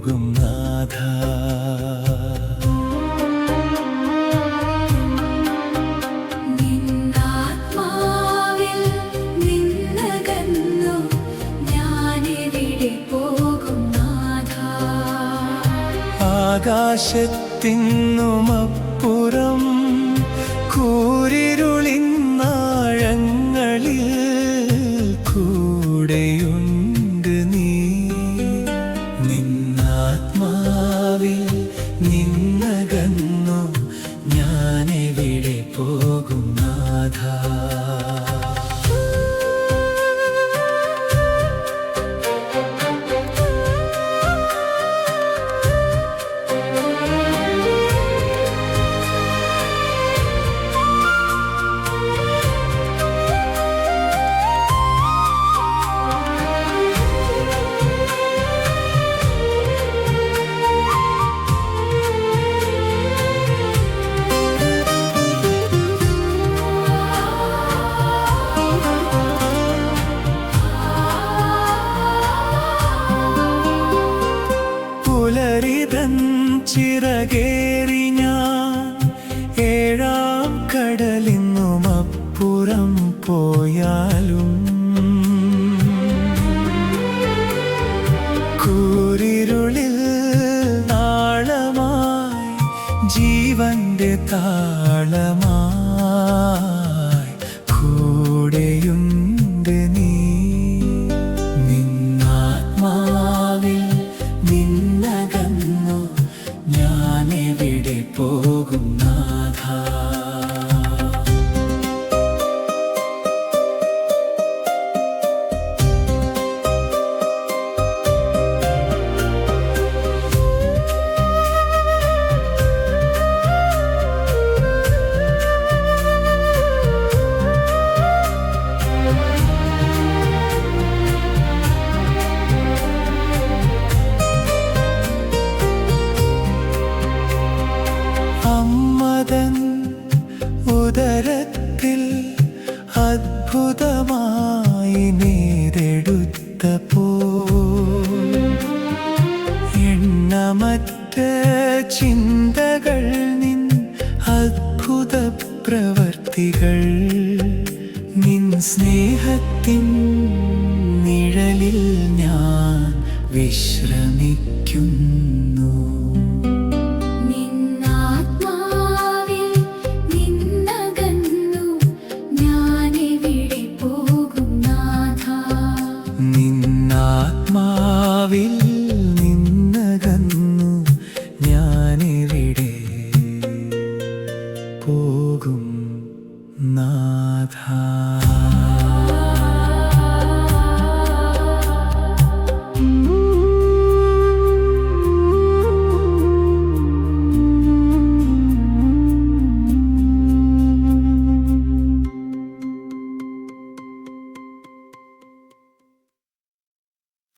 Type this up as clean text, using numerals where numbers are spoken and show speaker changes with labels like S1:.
S1: പോകും നാഥ.
S2: നിന്നാത്മാവിൽ നിന്നകന്നു ഞാനെവിടെ പോകും നാഥ.
S1: ആകാശത്തിന്നുമപ്പുറം കൂരിരുളിന്നാഴങ്ങളിൽ കൂടെയുണ്ട് നീ. നിന്നാത്മാവിൽ നിന്നകന്നു ഞാനെവിടെ പോകും നാഥ. പുലരിതൻ ചിറകേറി ഞാൻ ഏഴാം കടലിന്നുമപ്പുറം പോയാലും കൂരിരുളിൽ നാളമായി ജീവന്റെ താളമായി കൂടെയുണ്ട് നീ. നിന്നാത്മാവിൽ നിന്നകന്നു ഞാനെവിടെ പോകും നാഥ. അമ്മതൻ ഉദരത്തിൽ അദ്ഭുതമായി നേരെടുത്തപ്പോ എണ്ണമറ്റ ചിന്തകൾ നിൻ അദ്ഭുത പ്രവർത്തികൾ. നിൻ സ്നേഹത്തിൻ നിഴലിൽ ഞാൻ വിശ്രമിക്കുന്നു.
S2: നിന്നാത്മാവിൽ നിന്നകന്നു ഞാനെവിടെ പോകും നാഥ.
S1: നിന്നാത്മാവിൽ